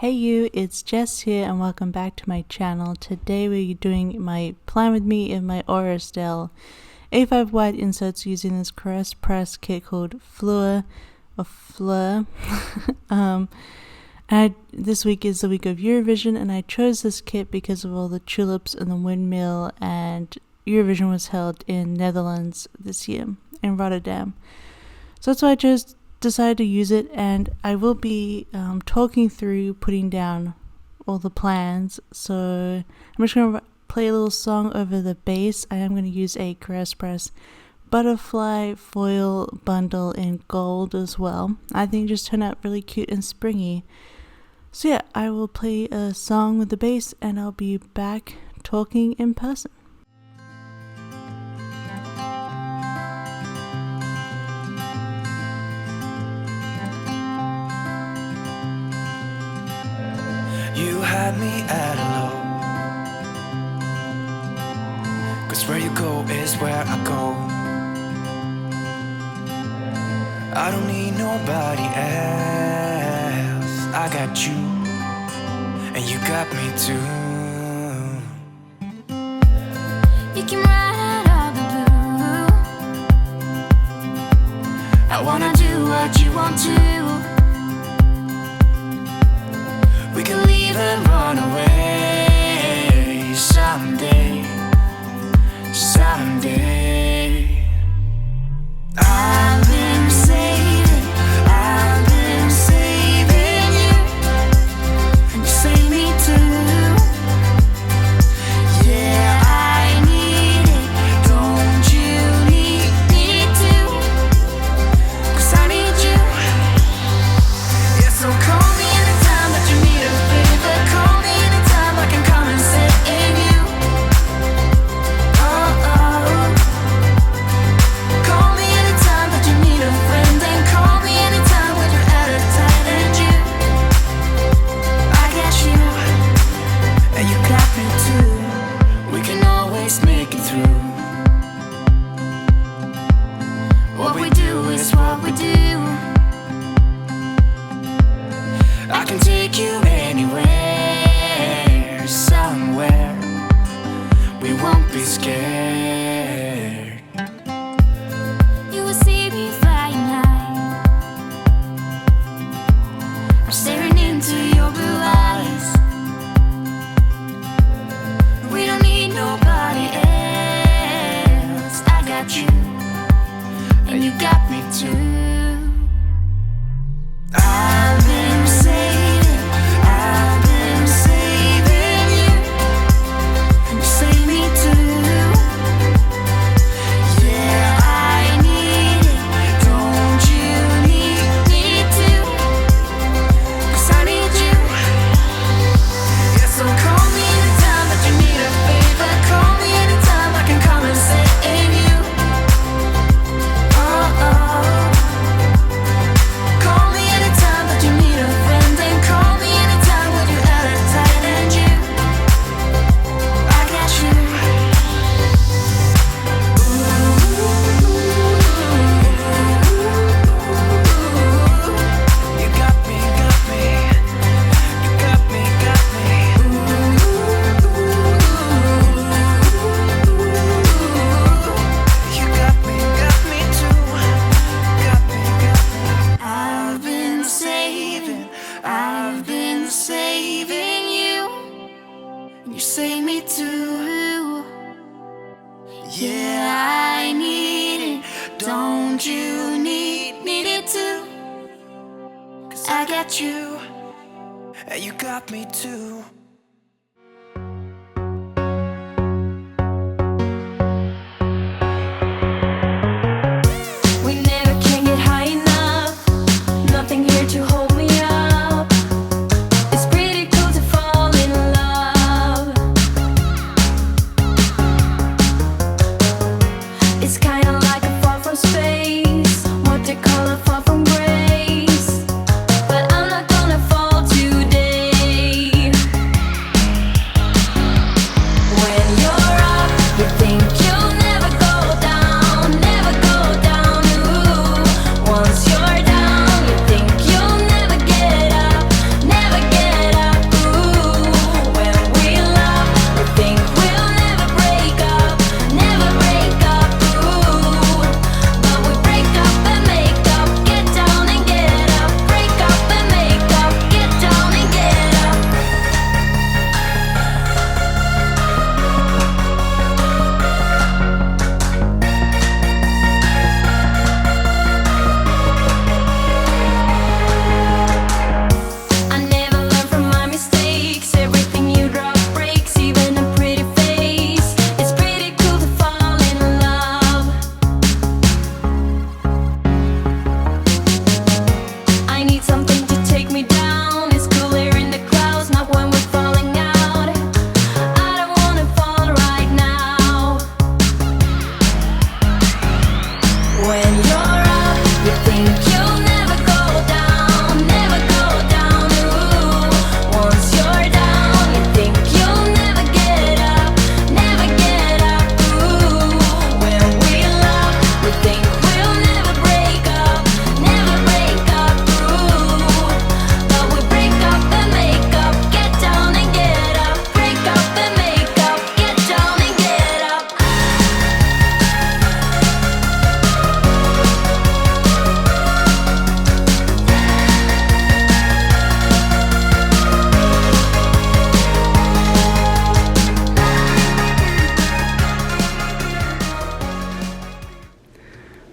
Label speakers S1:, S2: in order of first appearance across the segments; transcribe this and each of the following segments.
S1: Hey you, it's Jess here and welcome back to my channel. Today we're doing my Plan With Me in my Estelle A5 wide inserts using this caress press kit called Fleur. This week is the week of Eurovision and I chose this kit because of all the tulips and the windmill, and Eurovision was held in Netherlands this year, in Rotterdam. So that's why I decided to use it, and I will be talking through putting down all the plans. So I'm just going to play a little song over the bass. I am going to use a caress press butterfly foil bundle in gold as well. I think it just turned out really cute and springy. So yeah, I will play a song with the bass and I'll be back talking in person.
S2: You had me at hello, 'cause where you go is where I go. I don't need nobody else. I got you, and you got me too.
S3: You came right out of the blue. I wanna do what you want to. We can leave and run away someday, someday. I've been saving you, and you save me too. Yeah, I need it, don't you need me too? 'Cause I need you. Yeah, so call me anytime that you need a favor. Call me anytime I can come and save you. Oh, oh. Call me anytime that you need a friend, and call me anytime when you're at a tight and you. I got you, and you got me too. We can always make it through. What we do is what we do. I can take you anywhere, somewhere. We won't be scared. You will see me flying high. I'm staring into your blue eyes. We don't need nobody else. I got you, and you got me too. I've been saving you, and you save me too. Yeah, I need it, don't you need me too? 'Cause I need you. Yeah, so call me anytime that you need a favor. Call me anytime I can come and save you. Oh, oh. Call me anytime that you need a friend, and call me anytime when you're at a tight and you. I got you.
S2: You got me, got me. You got me, got me. You got me too. Got me, got me.
S3: I've been saving you, and you save me too. Yeah, I need it, don't you need it too? 'Cause I got you.
S2: And you got me too.
S3: We never can get high enough. Nothing here to hold me up. It's pretty cool to fall in love. It's kinda like a fall from space. What they call a fall from grace. But I'm not gonna fall today.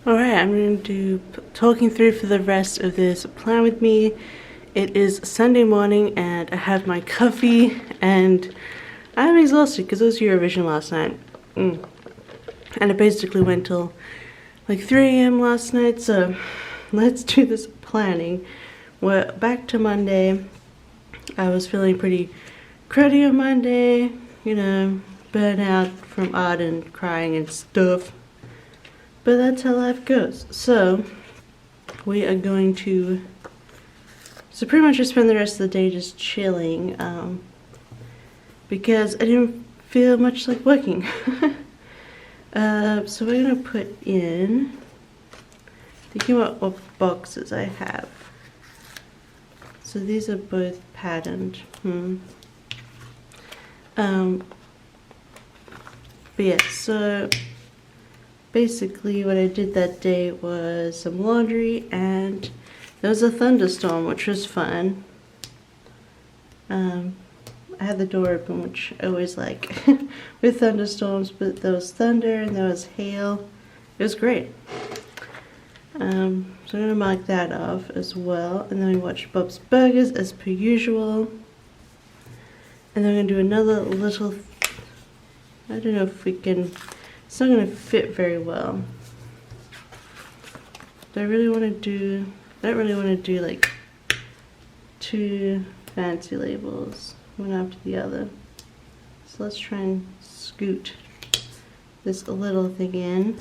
S1: Alright, I'm going to do talking through for the rest of this plan with me. It is Sunday morning and I have my coffee and I'm exhausted because it was Eurovision last night. And I basically went till like 3 a.m. last night, so let's do this planning. We're back to Monday. I was feeling pretty cruddy on Monday, you know, burnt out from art and crying and stuff. But that's how life goes. So we are going to pretty much just spend the rest of the day just chilling, because I didn't feel much like working. So we're gonna put in, thinking about what boxes I have. So these are both patterned. But yeah, so basically what I did that day was some laundry and there was a thunderstorm, which was fun. I had the door open, which I always like with thunderstorms, but there was thunder and there was hail. It was great. So I'm gonna mark that off as well, and then we watched Bob's Burgers as per usual. And then we're gonna do another little, I don't know if we can, it's not gonna fit very well. Do I really wanna do, I don't really wanna do like 2 fancy labels, one after the other. So let's try and scoot this little thing in.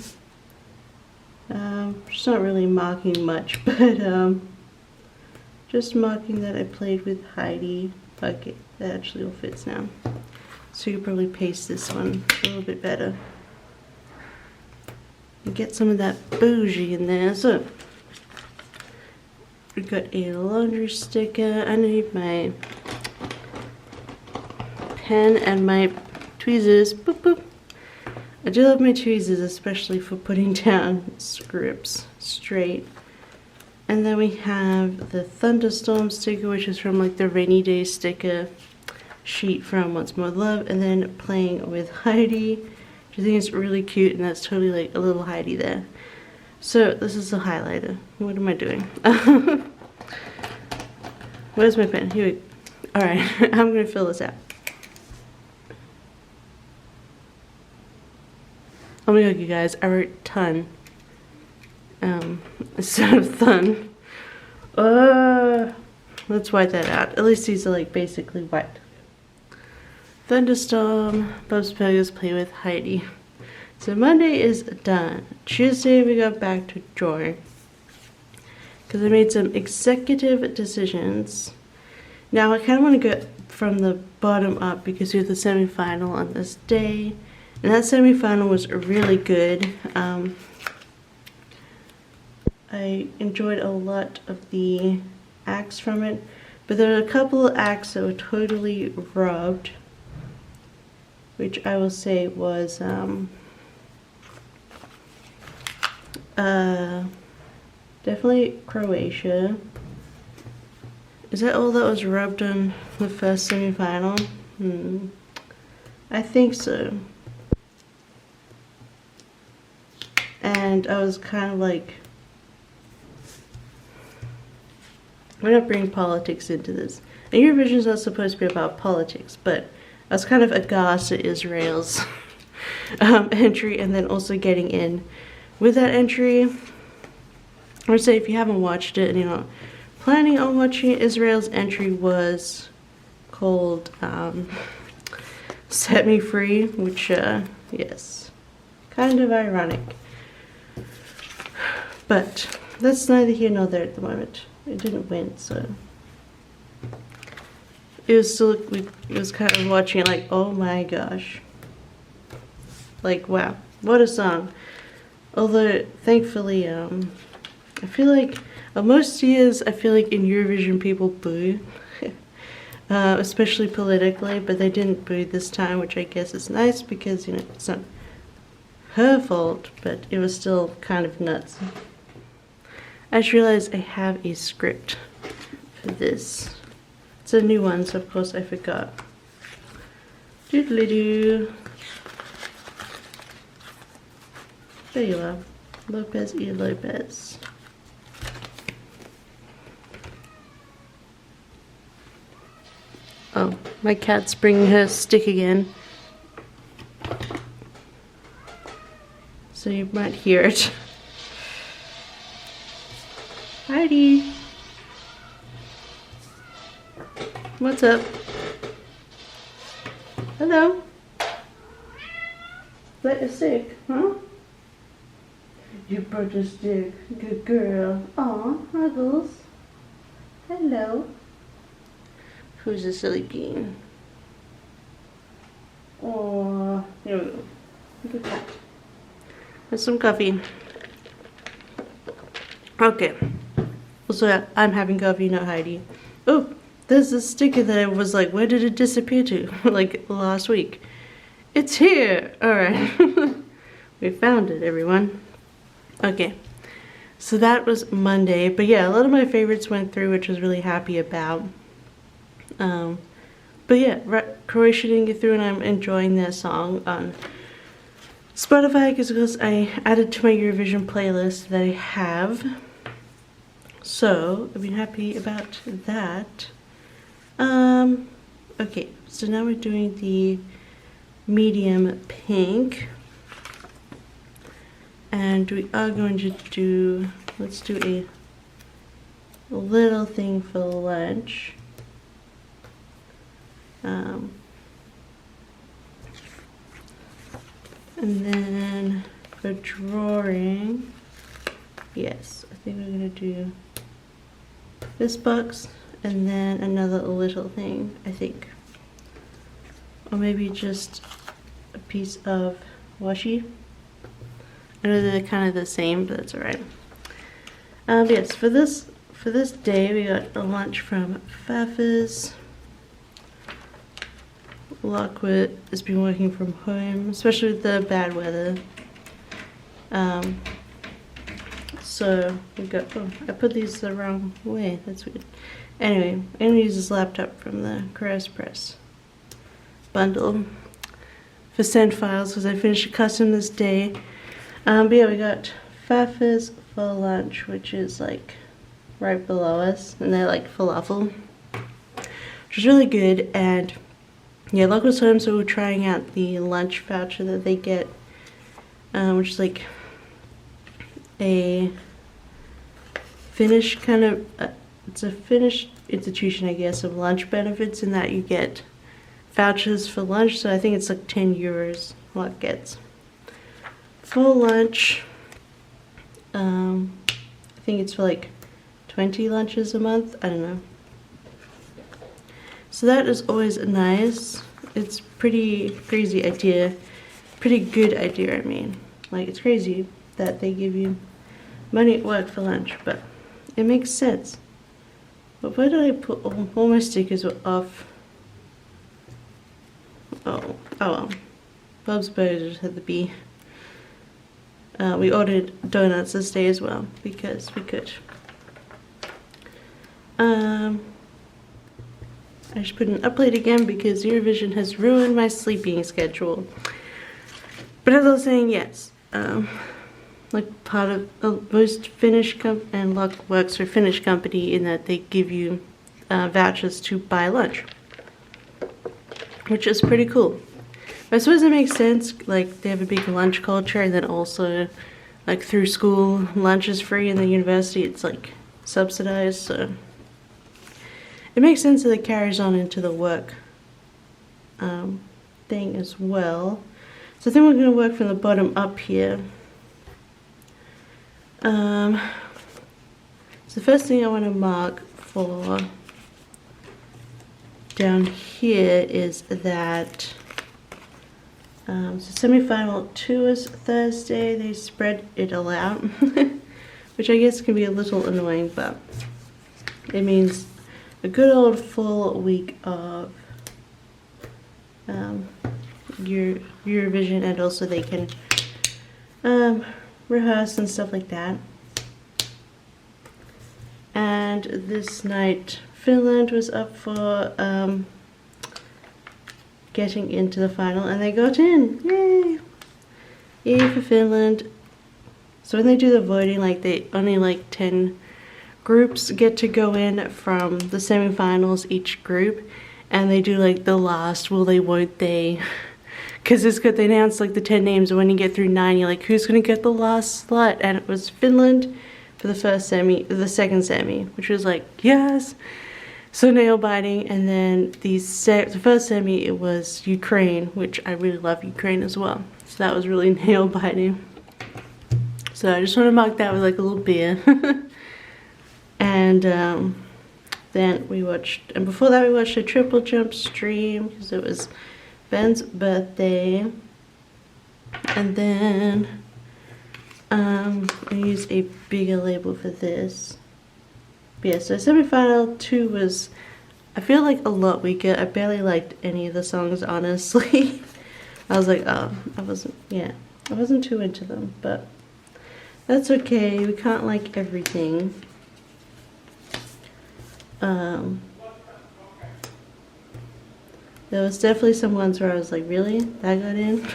S1: Just not really marking much, but just marking that I played with Heidi. Okay, that actually all fits now. So you can probably paste this one a little bit better. And get some of that bougie in there. So we've got a laundry sticker. I need my pen and my tweezers. Boop boop. I do love my tweezers, especially for putting down scripts straight. And then we have the thunderstorm sticker, which is from like the rainy day sticker sheet from Once More Love, and then playing with Heidi, which I think is really cute, and that's totally like a little Heidi there. So this is the highlighter. What am I doing? Where's my pen? Here we go. Alright, I'm gonna fill this out. Oh my god, you guys, I wrote ton instead of thun. Let's white that out. At least these are like basically white. Thunderstorm, Bob's Burgers, play with Heidi. So Monday is done. Tuesday we got back to drawing because I made some executive decisions. Now I kind of want to go from the bottom up because we have the semi-final on this day. And that semi-final was really good. I enjoyed a lot of the acts from it, but there were a couple of acts that were totally robbed, which I will say was definitely Croatia. Is that all that was robbed on the first semi-final? I think so. And I was kind of like, we're not bringing politics into this. And Eurovision is not supposed to be about politics, but I was kind of aghast at Israel's entry, and then also getting in with that entry. I would say if you haven't watched it and you're not planning on watching it, Israel's entry was called Set Me Free, which, yes, kind of ironic. But that's neither here nor there at the moment. It didn't win, so it was still, it was kind of watching it like, oh my gosh, like wow, what a song. Although thankfully, I feel like most years I feel like in Eurovision people boo, especially politically, but they didn't boo this time, which I guess is nice because, you know, it's not her fault, but it was still kind of nuts. I just realized I have a script for this. It's a new one, so of course I forgot. Doodly-doo. There you are. Lopez y Lopez. Oh, my cat's bringing her stick again. So you might hear it. Heidi! What's up? Hello? Let your stick, huh? You brought a stick. Good girl. Aw, Ruggles. Hello. Who's a silly bean? Oh, here we go. Good cat. There's some coffee. Okay. Also, I'm having coffee, not Heidi. Oh, there's a sticker that I was like, where did it disappear to? Like last week. It's here! Alright. We found it, everyone. Okay. So that was Monday. But yeah, a lot of my favorites went through, which I was really happy about. But yeah, Croatia didn't get through, and I'm enjoying their song on Spotify because I added to my Eurovision playlist that I have. So I've been happy about that. Okay, so now we're doing the medium pink, and we are going to do, let's do a little thing for lunch. And then for drawing, yes, I think we're gonna do this box and then another little thing, I think. Or maybe just a piece of washi. I know they're kind of the same, but that's alright. Yes, for this day we got a lunch from Pfeffer's. Lockwood has been working from home, especially with the bad weather. So we got, oh, I put these the wrong way, that's weird. Anyway, I'm gonna use this laptop from the Press bundle for send files because I finished a custom this day. But yeah, we got Pfeffer's for lunch, which is like right below us, and they're like falafel, which is really good. And yeah, Lockwood's home, so we're trying out the lunch voucher that they get, which is like a Finnish kind of, it's a Finnish institution, I guess, of lunch benefits, in that you get vouchers for lunch. So I think it's like 10 euros Lock gets for lunch. I think it's for like 20 lunches a month, I don't know. So that is always nice. It's pretty crazy idea, pretty good idea, I mean. Like, it's crazy that they give you money at work for lunch, but it makes sense. But where did I put, all my stickers were off. Oh well. Bob's Burgers had the B. We ordered donuts this day as well, because we could. I should put an up late again because Eurovision has ruined my sleeping schedule. But as I was saying, yes, like part of most Finnish and Lock works for Finnish company in that they give you vouchers to buy lunch, which is pretty cool. But I suppose it makes sense, like they have a big lunch culture, and then also like through school lunch is free, and the university it's like subsidized, so it makes sense that it carries on into the work thing as well. So I think we're going to work from the bottom up here. So the first thing I want to mark for down here is that so semi-final 2 is Thursday. They spread it all out, which I guess can be a little annoying, but it means a good old full week of Eurovision, and also they can rehearse and stuff like that. And this night Finland was up for getting into the final, and they got in. Yay! Yay for Finland. So when they do the voting, like they only like 10 groups get to go in from the semifinals each group, and they do like the last will they won't they, because it's good, they announce like the 10 names, and when you get through 9 you're like, who's gonna get the last slot? And it was Finland for the second semi, which was like, yes, so nail biting. And then the first semi, it was Ukraine, which I really love Ukraine as well, so that was really nail biting. So I just want to mark that with like a little beer. And then we watched, and before that we watched a triple jump stream because it was Ben's birthday. And then I used a bigger label for this. But yeah, so semi-final 2 was, I feel like, a lot weaker. I barely liked any of the songs, honestly. I was like, oh, I wasn't too into them, but that's okay. We can't like everything. There was definitely some ones where I was like, really? That got in?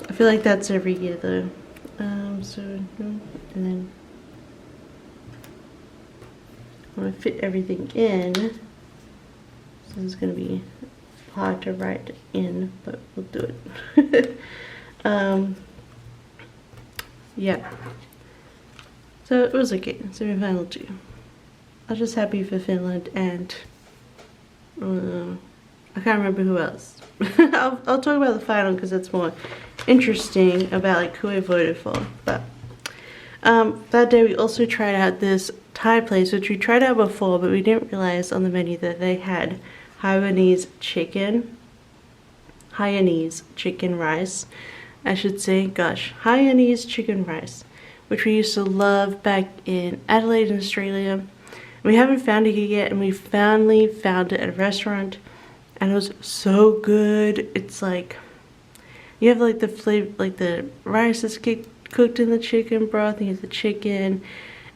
S1: I feel like that's every year though. And then I want to fit everything in. So it's going to be hard to write in, but we'll do it. Yeah. So it was okay. Semi-final 2. I was just happy for Finland, and I can't remember who else. I'll talk about the final because that's more interesting about like who I voted for. But that day we also tried out this Thai place, which we tried out before, but we didn't realize on the menu that they had Hainanese chicken rice, I should say. Gosh, Hainanese chicken rice, which we used to love back in Adelaide in Australia. We haven't found it here yet, and we finally found it at a restaurant, and it was so good. It's like you have like the flavor, like the rice is cooked in the chicken broth, and you have the chicken,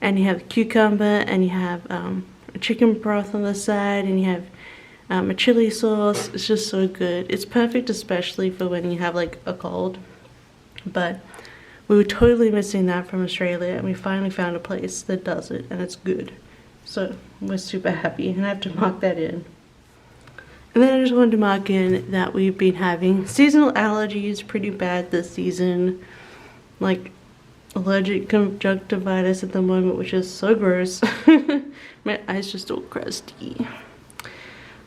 S1: and you have cucumber, and you have a chicken broth on the side, and you have a chili sauce. It's just so good. It's perfect, especially for when you have like a cold. But we were totally missing that from Australia, and we finally found a place that does it, and it's good. So we're super happy, and I have to mark that in. And then I just wanted to mark in that we've been having seasonal allergies pretty bad this season. Like allergic conjunctivitis at the moment, which is so gross. My eyes just all crusty.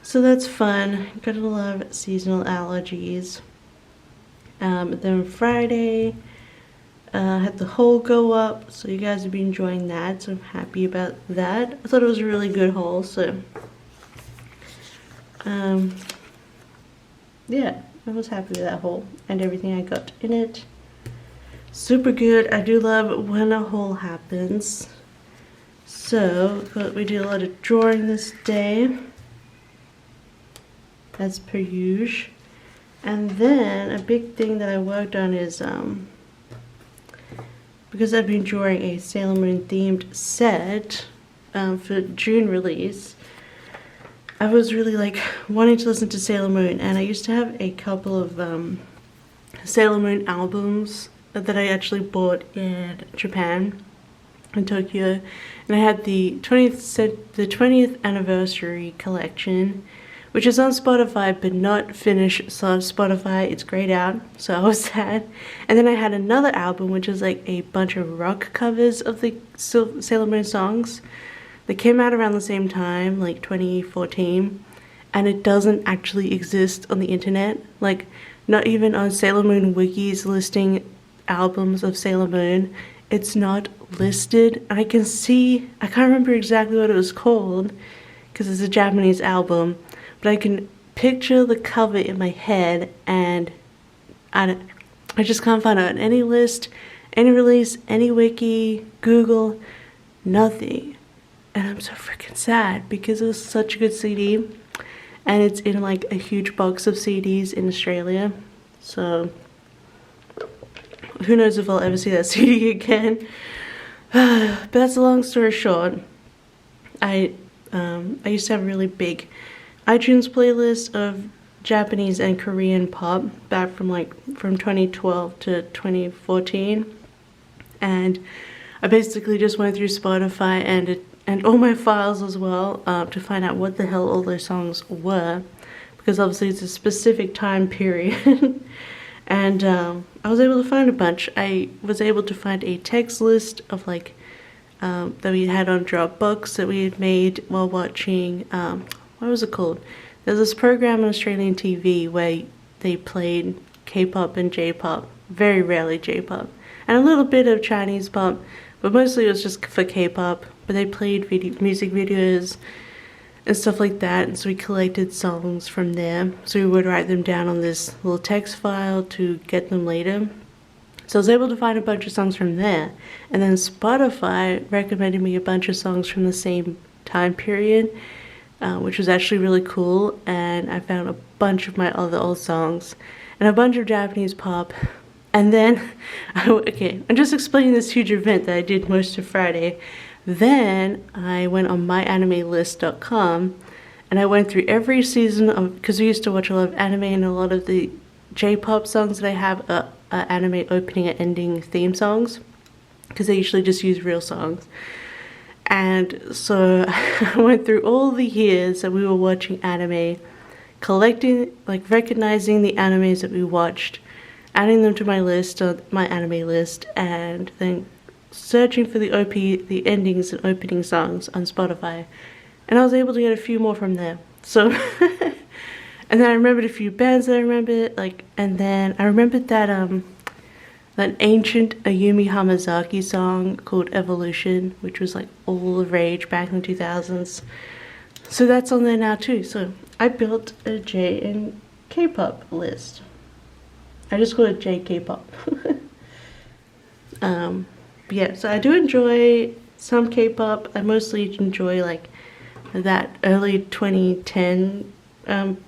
S1: So that's fun. Gotta love seasonal allergies. Then Friday, had the haul go up, so you guys have been enjoying that, so I'm happy about that. I thought it was a really good haul, so yeah, I was happy with that haul and everything I got in it. Super good. I do love when a haul happens. So we did a lot of drawing this day, as per usual. And then a big thing that I worked on is because I've been drawing a Sailor Moon themed set for June release, I was really like wanting to listen to Sailor Moon, and I used to have a couple of Sailor Moon albums that I actually bought in Japan, in Tokyo, and I had the 20th anniversary collection, which is on Spotify but not finished on Spotify. It's grayed out, so I was sad. And then I had another album which is like a bunch of rock covers of the Sailor Moon songs that came out around the same time, like 2014, and it doesn't actually exist on the internet. Like, not even on Sailor Moon wikis listing albums of Sailor Moon, it's not listed. I can see, I can't remember exactly what it was called because it's a Japanese album, but I can picture the cover in my head, and I just can't find it on any list, any release, any wiki, Google, nothing. And I'm so freaking sad because it was such a good CD, and it's in like a huge box of CDs in Australia. So who knows if I'll ever see that CD again. But that's a long story short. I used to have a really big iTunes playlist of Japanese and Korean pop back from 2012 to 2014. And I basically just went through Spotify and all my files as well, to find out what the hell all those songs were, because obviously it's a specific time period. And I was able to find a bunch. I was able to find a text list of like that we had on Dropbox that we had made while watching, what was it called? There's this program on Australian TV where they played K-pop and J-pop, very rarely J-pop, and a little bit of Chinese pop, but mostly it was just for K-pop. But they played music videos and stuff like that, and so we collected songs from there. So we would write them down on this little text file to get them later. So I was able to find a bunch of songs from there, and then Spotify recommended me a bunch of songs from the same time period, which was actually really cool. And I found a bunch of my other old songs and a bunch of Japanese pop. And then, okay, I'm just explaining this huge event that I did most of Friday. Then I went on myanimelist.com and I went through every season of, because we used to watch a lot of anime, and a lot of the J-pop songs that I have are anime opening and ending theme songs, because they usually just use real songs. And so I went through all the years that we were watching anime, collecting, like recognizing the animes that we watched, adding them to my list, my anime list, and then searching for the the endings and opening songs on Spotify. And I was able to get a few more from there. So, and then I remembered a few bands that I remembered, like, and then I remembered that that ancient Ayumi Hamazaki song called Evolution, which was like all the rage back in the 2000s. So that's on there now too. So I built a J and K-pop list. I just call it J K-pop. Yeah, so I do enjoy some K-pop. I mostly enjoy like that early 2010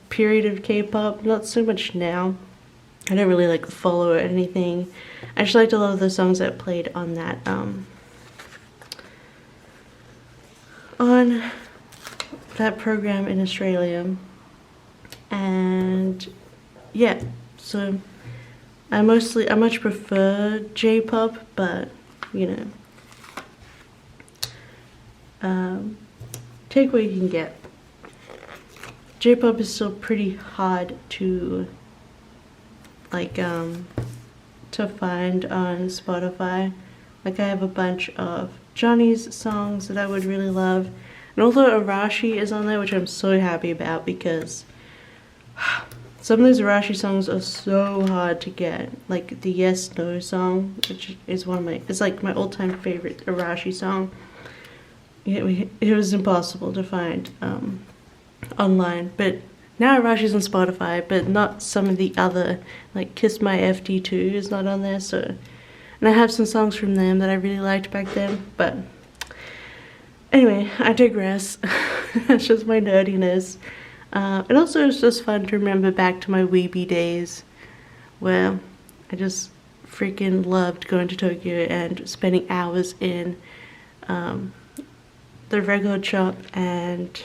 S1: period of K-pop, not so much now. I don't really like follow or anything. I actually liked a lot of the songs that played on that program in Australia. And yeah, so I much prefer J-pop, but you know, take what you can get. J-pop is still pretty hard to like to find on Spotify. Like I have a bunch of Johnny's songs that I would really love, and although Arashi is on there, which I'm so happy about, because some of those Arashi songs are so hard to get. Like the Yes No song, which is it's like my all-time favorite Arashi song. It was impossible to find online, but now Arashi's on Spotify, but not some of the other, like Kiss My FD2 is not on there. So, and I have some songs from them that I really liked back then. But anyway, I digress. That's just my nerdiness. And also it's just fun to remember back to my weeby days, where I just freaking loved going to Tokyo and spending hours in the record shop and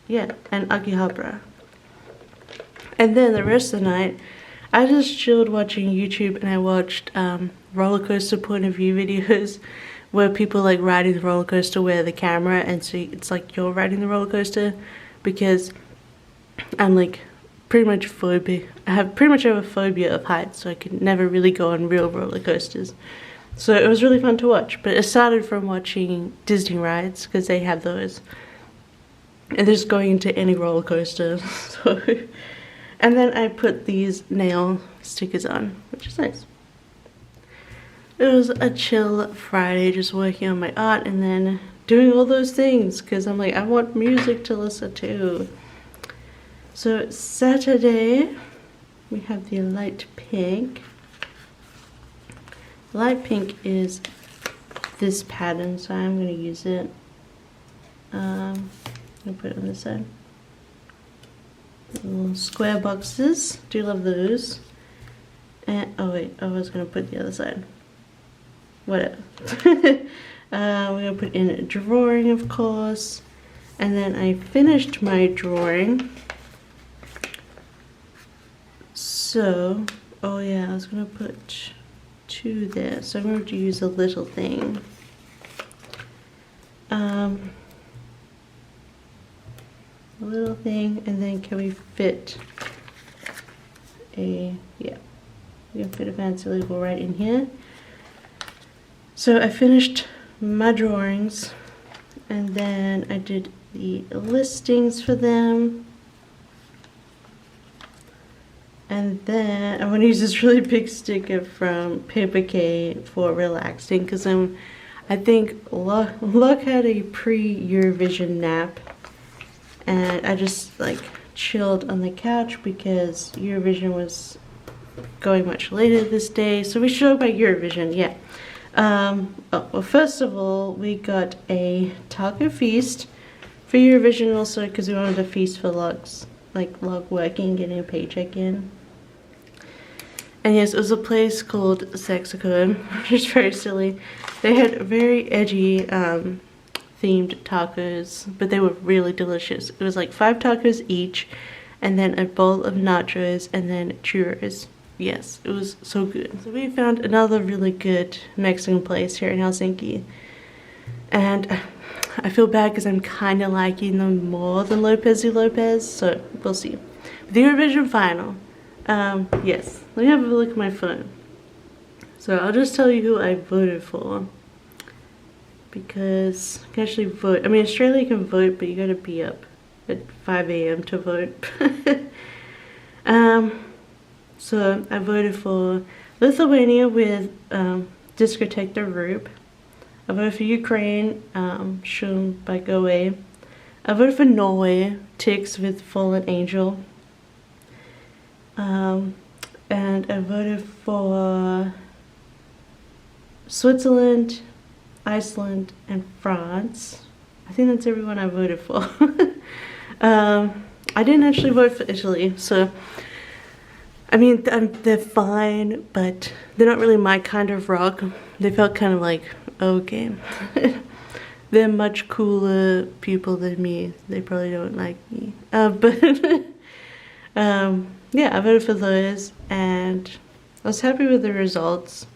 S1: Akihabara. And then the rest of the night, I just chilled watching YouTube, and I watched roller coaster point of view videos where people like riding the roller coaster with the camera, and so it's like you're riding the roller coaster, because I'm like pretty much I have a phobia of heights, so I could never really go on real roller coasters. So it was really fun to watch, but it started from watching Disney rides, because they have those, and just going into any roller coaster. So, and then I put these nail stickers on, which is nice. It was a chill Friday, just working on my art and then doing all those things, because I'm like, I want music to listen to. So Saturday, we have the light pink. Light pink is this pattern, so I'm going to use it. I'm going to put it on this side. Little square boxes, do love those. And oh wait, I was going to put the other side. Whatever. We're going to put in a drawing, of course. And then I finished my drawing. So, oh yeah, I was going to put 2 there, so I'm going to use a little thing. A little thing, and then can we fit a, yeah, we can fit a fancy label right in here. So I finished my drawings, and then I did the listings for them. And then I want to use this really big sticker from Paper K for relaxing, because I think Luck had a pre-Eurovision nap, and I just like chilled on the couch because Eurovision was going much later this day. So we should talk about Eurovision, yeah. Well, first of all, we got a taco feast for Eurovision, also because we wanted a feast for Luck's, like Luck working, getting a paycheck in. And yes, it was a place called Sexico, which is very silly. They had very edgy themed tacos, but they were really delicious. It was like 5 tacos each, and then a bowl of nachos, and then churros. Yes, it was so good. So we found another really good Mexican place here in Helsinki. And I feel bad because I'm kind of liking them more than Lopez y Lopez, so we'll see. The Eurovision final. Yes, let me have a look at my phone. So I'll just tell you who I voted for, because you can actually vote. I mean, Australia can vote, but you gotta be up at 5 a.m. to vote. So I voted for Lithuania with Discotheque de Roop. I voted for Ukraine, Shum by Goe. I voted for Norway, Tix with Fallen Angel. And I voted for Switzerland, Iceland, and France. I think that's everyone I voted for. I didn't actually vote for Italy, so I mean, they're fine, but they're not really my kind of rock. They felt kind of like, okay. They're much cooler people than me. They probably don't like me. Yeah, I voted for those, and I was happy with the results.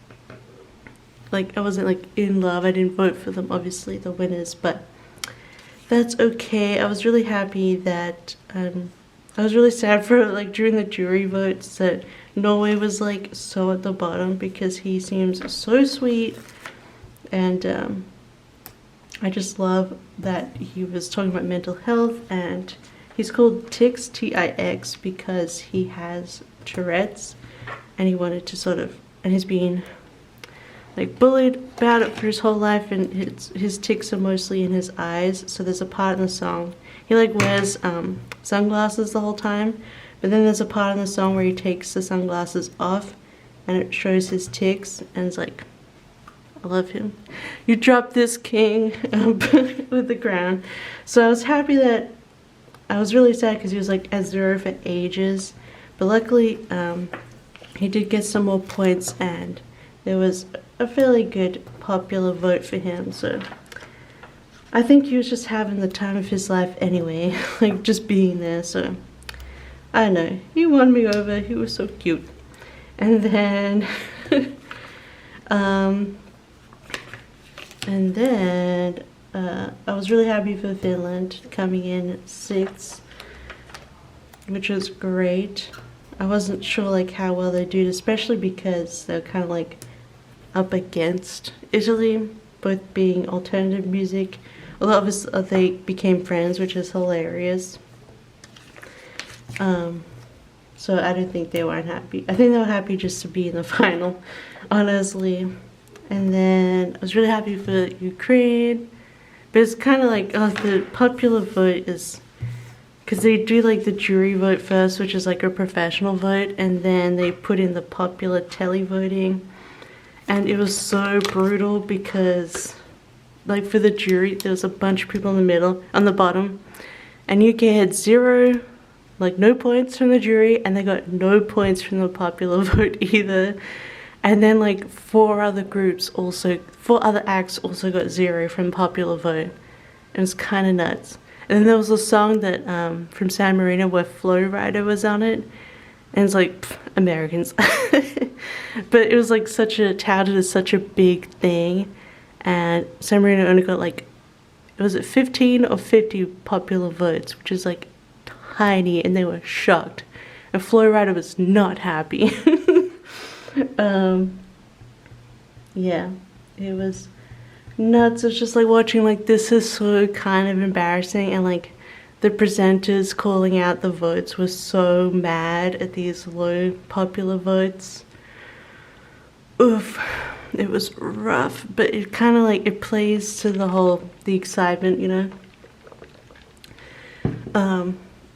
S1: Like, I wasn't like in love. I didn't vote for them, obviously, the winners, but that's okay. I was really happy that I was really sad for, like, during the jury votes that Norway was like so at the bottom, because he seems so sweet, and I just love that he was talking about mental health, and he's called Tix, T-I-X, because he has Tourette's, and he wanted to sort of, and he's been like bullied about it for his whole life, and his tics are mostly in his eyes. So there's a part in the song, he like wears sunglasses the whole time, but then there's a part in the song where he takes the sunglasses off, and it shows his tics, and it's like, I love him. You dropped this king with the crown. So I was happy that, I was really sad because he was like at 0 for ages, but luckily he did get some more points, and there was a fairly good popular vote for him. So I think he was just having the time of his life anyway, like just being there. So I don't know, he won me over. He was so cute. And then I was really happy for Finland coming in 6th, which was great. I wasn't sure like how well they did, especially because they're kind of like up against Italy, both being alternative music. Although obviously they became friends, which is hilarious. So I don't think they weren't happy. I think they were happy just to be in the final, honestly. And then I was really happy for Ukraine, but it's kind of like, the popular vote is, because they do like the jury vote first, which is like a professional vote, and then they put in the popular televoting, and it was so brutal because like for the jury there was a bunch of people in the middle, on the bottom, and UK had 0, like no points from the jury, and they got no points from the popular vote either. And then like 4 other acts also got 0 from popular vote. It was kind of nuts. And then there was a song that from San Marino where Fleur was on it, And it's like, pff, Americans. But it was like touted as such a big thing. And San Marino only got like, was it 15 or 50 popular votes, which is like tiny, and they were shocked. And Fleur was not happy. Yeah, it was nuts. It's just like watching, like, this is so kind of embarrassing, and like the presenters calling out the votes was so mad at these low popular votes. Oof, it was rough, but it kind of like, it plays to the excitement, you know.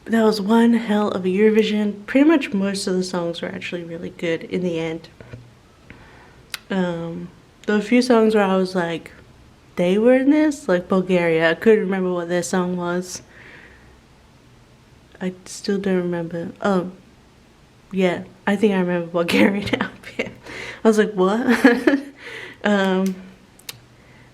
S1: That was one hell of a Eurovision. Pretty much most of the songs were actually really good in the end. There were a few songs where I was like, they were in this? Like Bulgaria. I couldn't remember what their song was. I still don't remember. Oh, yeah. I think I remember Bulgaria now. Yeah. I was like, what?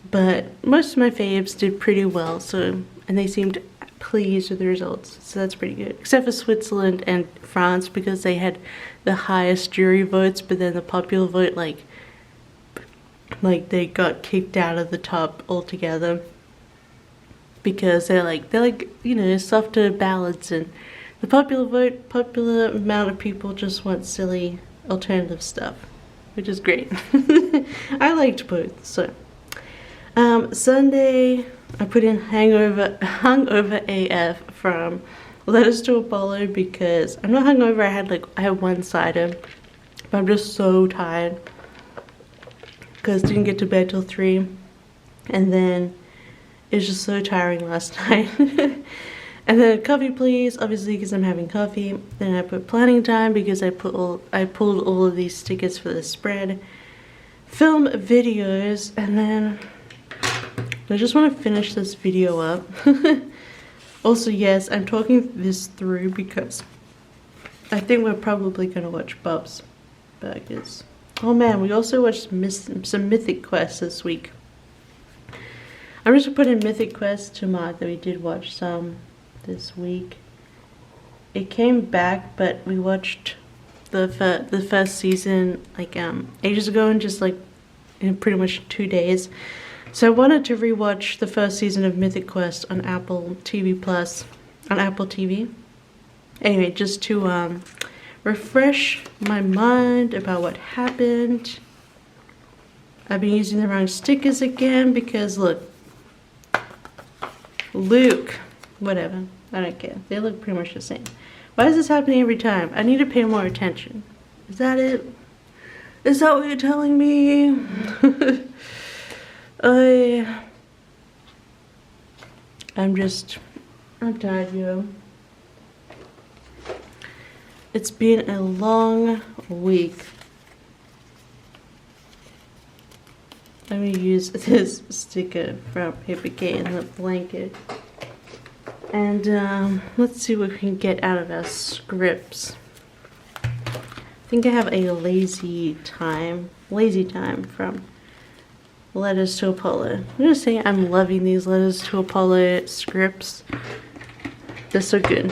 S1: But most of my faves did pretty well, and they seemed pleased with the results, so that's pretty good. Except for Switzerland and France, because they had the highest jury votes, but then the popular vote, like they got kicked out of the top altogether, because they're like, you know, softer ballads, and the popular amount of people just want silly alternative stuff, which is great. I liked both. So Sunday I put in hungover AF from Letters to Apollo, because I'm not hungover. I had one cider, but I'm just so tired because didn't get to bed till 3, and then it's just so tiring last night. And then coffee please, obviously, because I'm having coffee. Then I put planning time, because I pulled all of these stickers for the spread, film videos, and then I just want to finish this video up. Also, yes, I'm talking this through because I think we're probably going to watch Bob's Burgers. Oh man, we also watched some Mythic Quest this week. I'm just going to put in Mythic Quest to mark that we did watch some this week. It came back, but we watched the first season like ages ago, and just like in pretty much 2 days. So I wanted to rewatch the first season of Mythic Quest on Apple TV Plus, on Apple TV. Anyway, just to refresh my mind about what happened. I've been using the wrong stickers again because look, Luke, whatever, I don't care. They look pretty much the same. Why is this happening every time? I need to pay more attention. Is that it? Is that what you're telling me? I'm tired, yo. It's been a long week. Let me use this sticker from Papershire in the blanket. And let's see what we can get out of our scripts. I think I have a lazy time from Letters to Apollo. I'm gonna say I'm loving these Letters to Apollo scripts. They're so good.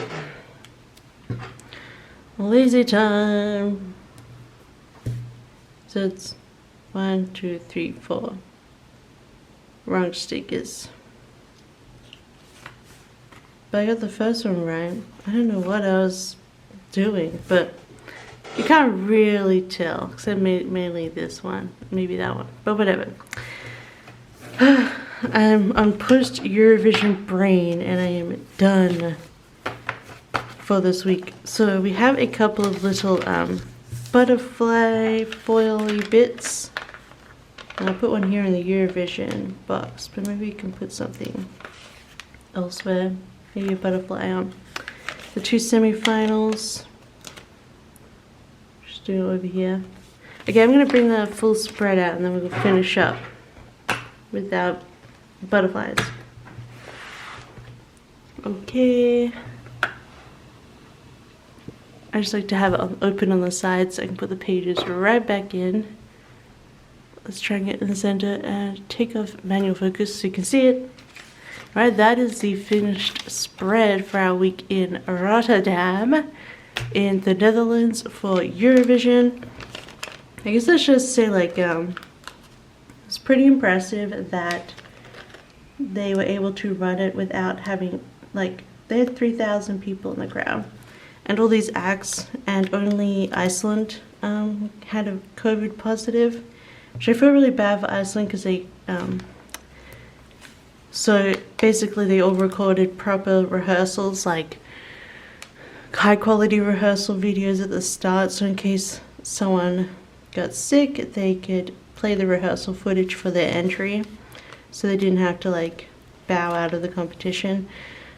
S1: Lazy time. So it's 1, 2, 3, 4. Wrong stickers. But I got the first one right. I don't know what I was doing, but you can't really tell, except mainly this one, maybe that one, but whatever. I'm on post Eurovision brain, and I am done for this week. So we have a couple of little butterfly foily bits. And I'll put one here in the Eurovision box, but maybe you can put something elsewhere. Maybe a butterfly on the 2 semifinals. Just do it over here. Okay, I'm gonna bring the full spread out, and then we'll finish up without butterflies. Okay. I just like to have it open on the sides so I can put the pages right back in. Let's try and get in the center and take off manual focus so you can see it. Right, that is the finished spread for our week in Rotterdam. in the Netherlands for Eurovision. I guess let's just say like it's pretty impressive that they were able to run it without having, like, they had 3,000 people in the crowd and all these acts, and only Iceland had a COVID positive, which I feel really bad for Iceland because they so basically they all recorded proper rehearsals, like high quality rehearsal videos at the start, so in case someone got sick they could play the rehearsal footage for their entry, so they didn't have to like bow out of the competition.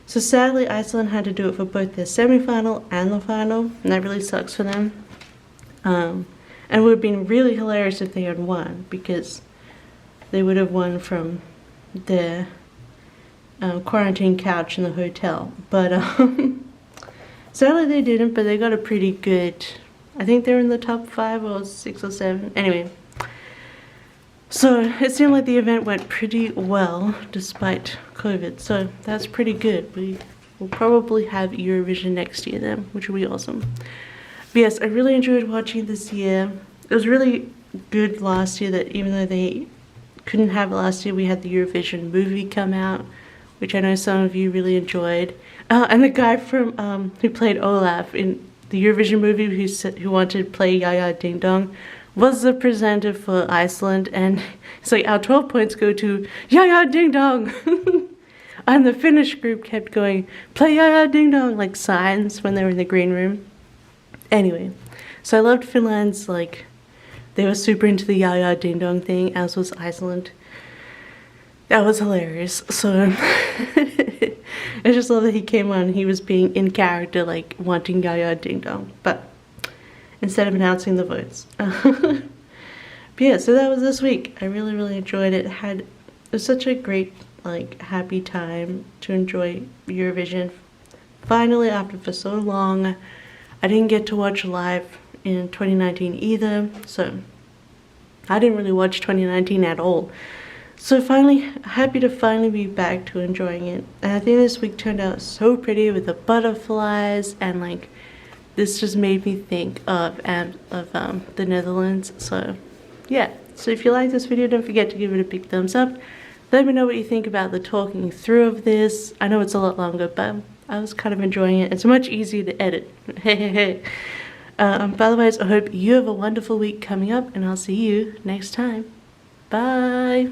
S1: So sadly Iceland had to do it for both their semi-final and the final, and that really sucks for them. And it would have been really hilarious if they had won, because they would have won from their quarantine couch in the hotel. But sadly they didn't, but they got a pretty good, I think they're in the top 5 or 6 or 7. Anyway, so it seemed like the event went pretty well despite COVID, so that's pretty good. We will probably have Eurovision next year then, which will be awesome. But yes, I really enjoyed watching this year. It was really good last year that even though they couldn't have it last year, we had the Eurovision movie come out, which I know some of you really enjoyed. And the guy from who played Olaf in the Eurovision movie who wanted to play Yaya Ding Dong was the presenter for Iceland, and it's like our 12 points go to Yaya Ding Dong. And the Finnish group kept going, play Yaya Ding Dong, like signs when they were in the green room. Anyway, so I loved Finland's, like, they were super into the Yaya Ding Dong thing, as was Iceland. That was hilarious. So I just love that he came on, he was being in character, like wanting Yaya Ding Dong, but instead of announcing the votes. But yeah, so that was this week. I really enjoyed it. It was such a great, like, happy time to enjoy Eurovision. Finally, after for so long. I didn't get to watch live in 2019 either, so I didn't really watch 2019 at all. So finally, happy to finally be back to enjoying it. And I think this week turned out so pretty with the butterflies, and like this just made me think of the Netherlands. So yeah, so if you like this video, don't forget to give it a big thumbs up. Let me know what you think about the talking through of this. I know it's a lot longer, but I was kind of enjoying it. It's much easier to edit. But otherwise, I hope you have a wonderful week coming up, and I'll see you next time. Bye.